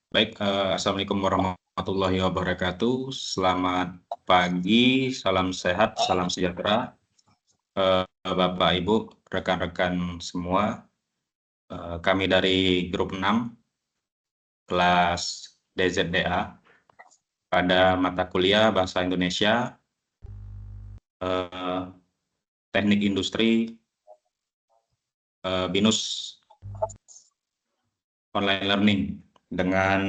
Baik, Assalamualaikum warahmatullahi wabarakatuh. Selamat pagi, salam sehat, salam sejahtera, Bapak, Ibu, rekan-rekan semua. Kami dari grup 6, kelas DZDA, pada mata kuliah Bahasa Indonesia, Teknik Industri, BINUS Online Learning, dengan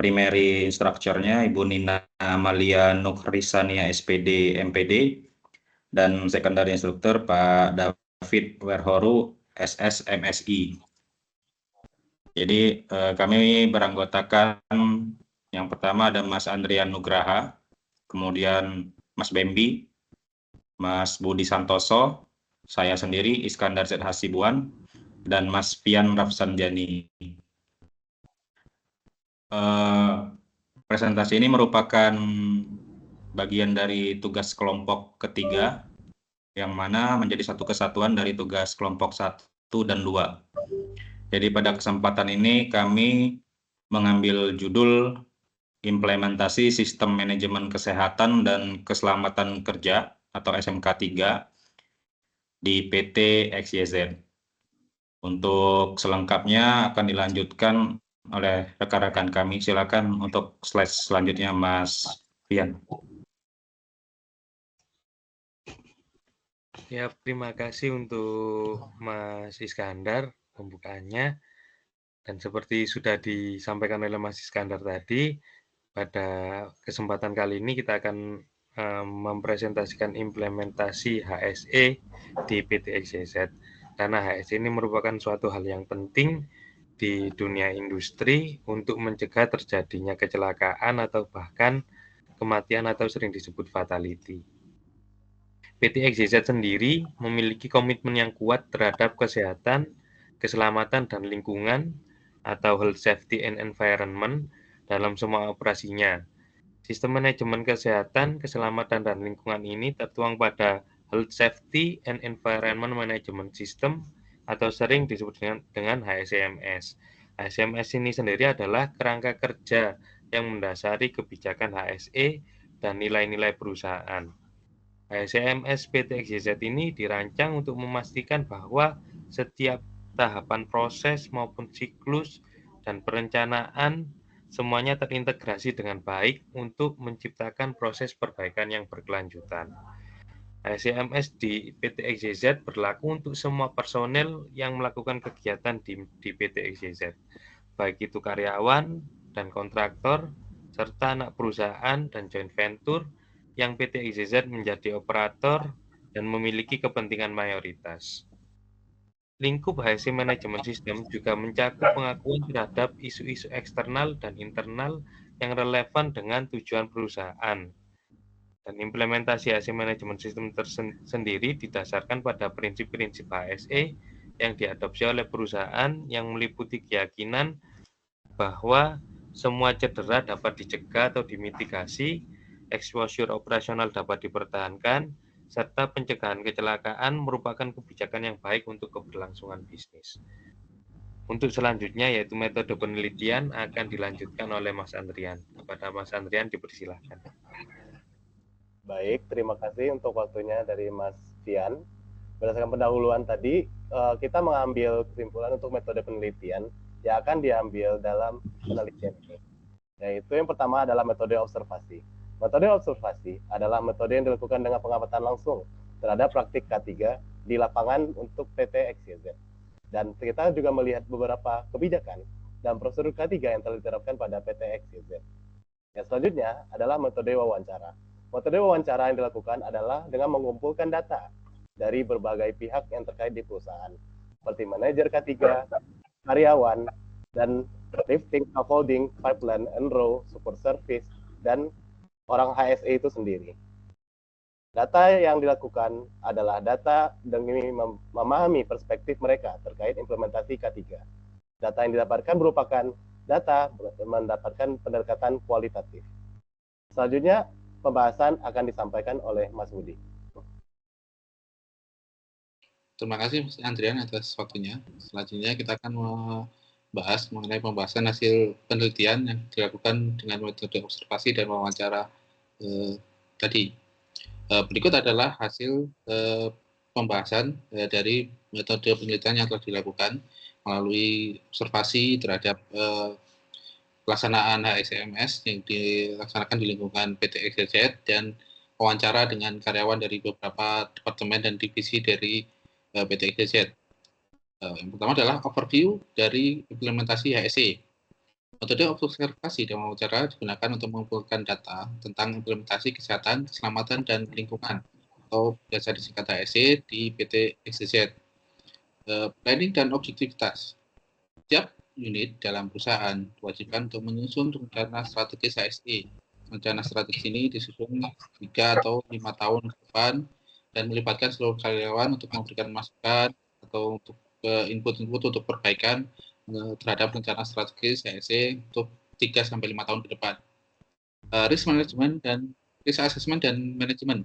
primary instructor-nya Ibu Nina Amalia Nukrisania SPD MPD, dan secondary instructor Pak David Werhoru SS MSI. Jadi kami beranggotakan, yang pertama ada Mas Andrian Nugraha, kemudian Mas Bembi, Mas Budi Santoso, saya sendiri Iskandar Z. Hasibuan, dan Mas Pian Rafsanjani. Presentasi ini merupakan bagian dari tugas kelompok ketiga, yang mana menjadi satu kesatuan dari tugas kelompok 1 dan 2. Jadi pada kesempatan ini kami mengambil judul Implementasi Sistem Manajemen Kesehatan dan Keselamatan Kerja atau SMK 3 di PT XYZ. Untuk selengkapnya akan dilanjutkan oleh rekan-rekan kami. Silakan untuk slide selanjutnya, Mas Pian. Ya, terima kasih untuk Mas Iskandar pembukaannya. Dan seperti sudah disampaikan oleh Mas Iskandar tadi, pada kesempatan kali ini kita akan mempresentasikan implementasi HSE di PT XYZ. Karena HSE ini merupakan suatu hal yang penting di dunia industri untuk mencegah terjadinya kecelakaan atau bahkan kematian atau sering disebut fatality. PT XYZ sendiri memiliki komitmen yang kuat terhadap kesehatan, keselamatan, dan lingkungan atau health safety and environment dalam semua operasinya. Sistem manajemen kesehatan, keselamatan, dan lingkungan ini tertuang pada Health Safety and Environment Management System atau sering disebut dengan HSEMS. HSEMS ini sendiri adalah kerangka kerja yang mendasari kebijakan HSE dan nilai-nilai perusahaan. HSEMS PT XYZ ini dirancang untuk memastikan bahwa setiap tahapan proses maupun siklus dan perencanaan semuanya terintegrasi dengan baik untuk menciptakan proses perbaikan yang berkelanjutan. HSEMS di PT XYZ berlaku untuk semua personel yang melakukan kegiatan di PT XYZ, baik itu karyawan dan kontraktor, serta anak perusahaan dan joint venture yang PT XYZ menjadi operator dan memiliki kepentingan mayoritas. Lingkup HSE Management System juga mencakup pengakuan terhadap isu-isu eksternal dan internal yang relevan dengan tujuan perusahaan. Dan implementasi HSE Management System tersendiri didasarkan pada prinsip-prinsip HSE yang diadopsi oleh perusahaan yang meliputi keyakinan bahwa semua cedera dapat dicegah atau dimitigasi, exposure operasional dapat dipertahankan, serta pencegahan kecelakaan merupakan kebijakan yang baik untuk keberlangsungan bisnis. Untuk selanjutnya yaitu metode penelitian akan dilanjutkan oleh Mas Andrian. Kepada Mas Andrian dipersilahkan. Baik, terima kasih untuk waktunya dari Mas Fian. Berdasarkan pendahuluan tadi, kita mengambil kesimpulan untuk metode penelitian yang akan diambil dalam penelitian ini. Yaitu yang pertama adalah metode observasi. Metode observasi adalah metode yang dilakukan dengan pengamatan langsung terhadap praktik K3 di lapangan untuk PT XYZ. Dan kita juga melihat beberapa kebijakan dan prosedur K3 yang telah diterapkan pada PT XYZ. Yang selanjutnya adalah metode wawancara. Metode wawancara yang dilakukan adalah dengan mengumpulkan data dari berbagai pihak yang terkait di perusahaan, seperti manajer K3, karyawan, dan lifting, scaffolding, pipeline, enroll, support service, dan orang HSE itu sendiri. Data yang dilakukan adalah data demi memahami perspektif mereka terkait implementasi K3. Data yang didapatkan merupakan data mendapatkan pendekatan kualitatif. Selanjutnya, pembahasan akan disampaikan oleh Mas Budi. Terima kasih Mas Andrian atas waktunya. Selanjutnya kita akan bahas mengenai pembahasan hasil penelitian yang dilakukan dengan metode observasi dan wawancara tadi. Berikut adalah hasil pembahasan dari metode penelitian yang telah dilakukan melalui observasi terhadap pelaksanaan HSMS yang dilaksanakan di lingkungan PT XYZ dan wawancara dengan karyawan dari beberapa departemen dan divisi dari PT XYZ. Yang pertama adalah overview dari implementasi HSE. Metode observasi dan wawancara digunakan untuk mengumpulkan data tentang implementasi kesehatan, keselamatan, dan lingkungan atau biasa disingkat HSE di PT XYZ. Planning dan objektivitas. Setiap unit dalam perusahaan diwajibkan untuk menyusun rencana strategis HSE. Rencana strategis ini disusun 3 atau 5 tahun ke depan dan melibatkan seluruh karyawan untuk memberikan masukan atau untuk input-input untuk perbaikan terhadap rencana strategis HSE untuk 3-5 tahun ke depan. Risk management dan risk assessment dan manajemen.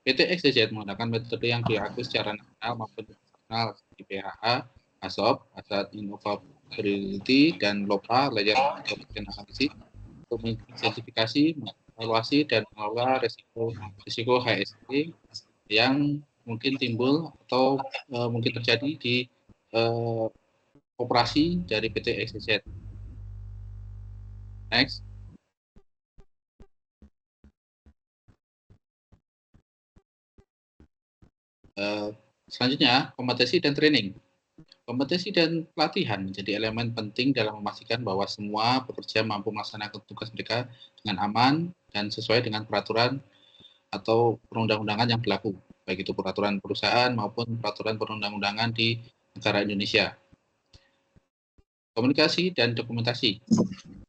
PT XYZ menggunakan metode yang diakui secara nasional maupun internasional di PHA, ASOP, Asset Innovability, dan LOPA, Layer Option Analysis, untuk mengidentifikasi, mengevaluasi, dan mengelola risiko HSE yang mungkin timbul atau mungkin terjadi di operasi dari PT XYZ. Next. Selanjutnya, kompetensi dan training. Kompetensi dan pelatihan menjadi elemen penting dalam memastikan bahwa semua pekerja mampu melaksanakan tugas mereka dengan aman dan sesuai dengan peraturan atau perundang-undangan yang berlaku, baik itu peraturan perusahaan maupun peraturan perundang-undangan di negara Indonesia. Komunikasi dan dokumentasi.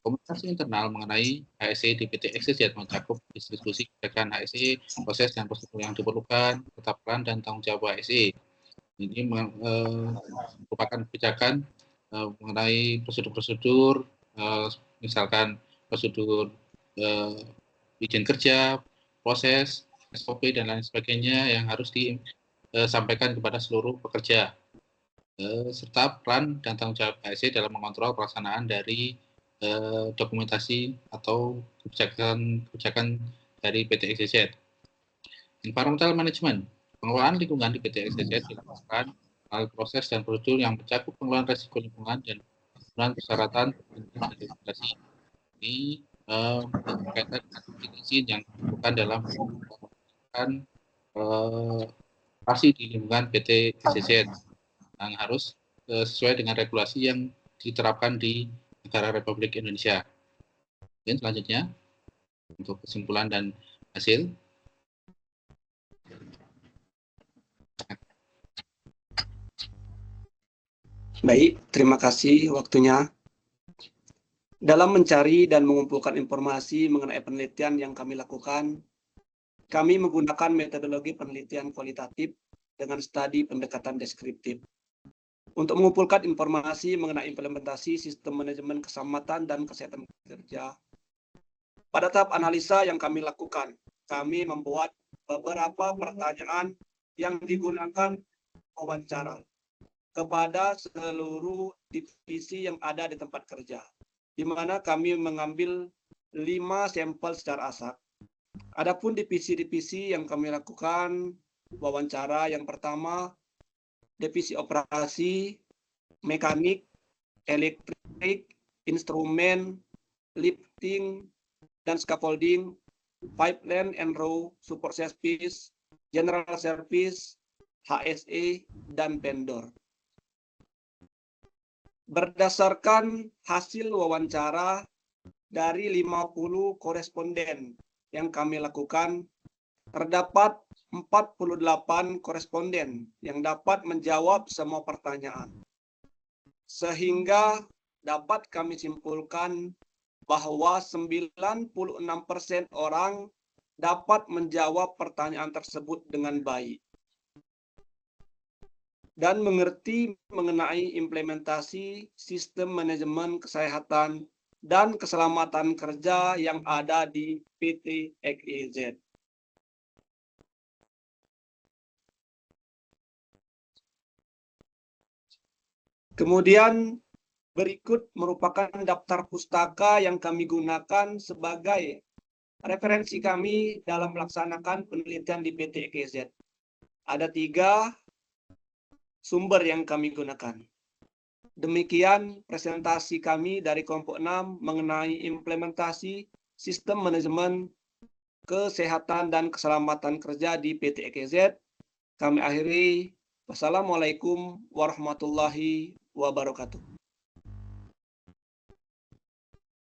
Komunikasi internal mengenai HSE di PT XYZ mencakup distribusi kebijakan HSE, proses dan prosedur yang diperlukan, peran dan tanggung jawab HSE. Ini merupakan kebijakan mengenai prosedur-prosedur, misalkan prosedur izin kerja, proses, SOP, dan lain sebagainya yang harus disampaikan kepada seluruh pekerja, serta peran dan tanggung jawab HSE dalam mengontrol pelaksanaan dari dokumentasi atau kebijakan dari PT XYZ. Environmental Management. Pengelolaan lingkungan di PT XYZ dilakukan melalui proses dan prosedur yang mencakup pengelolaan risiko lingkungan dan penggunaan persyaratan dan regulasi. Ini berkaitan dengan izin yang dilakukan dalam operasi di lingkungan PT XYZ yang harus sesuai dengan regulasi yang diterapkan di negara Republik Indonesia. Dan selanjutnya, untuk kesimpulan dan hasil. Baik, terima kasih waktunya. Dalam mencari dan mengumpulkan informasi mengenai penelitian yang kami lakukan, kami menggunakan metodologi penelitian kualitatif dengan studi pendekatan deskriptif untuk mengumpulkan informasi mengenai implementasi sistem manajemen keselamatan dan kesehatan kerja. Pada tahap analisa yang kami lakukan, kami membuat beberapa pertanyaan yang digunakan wawancara kepada seluruh divisi yang ada di tempat kerja, di mana kami mengambil 5 sampel secara asal. Adapun divisi-divisi yang kami lakukan wawancara yang pertama, divisi operasi, mekanik, elektrik, instrumen, lifting, dan scaffolding, pipeline and row, support service, general service, HSE, dan vendor. Berdasarkan hasil wawancara dari 50 koresponden yang kami lakukan, terdapat 48 koresponden yang dapat menjawab semua pertanyaan. Sehingga dapat kami simpulkan bahwa 96% orang dapat menjawab pertanyaan tersebut dengan baik dan mengerti mengenai implementasi sistem manajemen kesehatan dan keselamatan kerja yang ada di PT XYZ. Kemudian berikut merupakan daftar pustaka yang kami gunakan sebagai referensi kami dalam melaksanakan penelitian di PT EKZ. Ada 3 sumber yang kami gunakan. Demikian presentasi kami dari kelompok 6 mengenai implementasi sistem manajemen kesehatan dan keselamatan kerja di PT EKZ. Kami akhiri. Wassalamualaikum warahmatullahi wabarakatuh.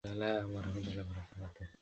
Waalaikumsalam warahmatullahi wabarakatuh.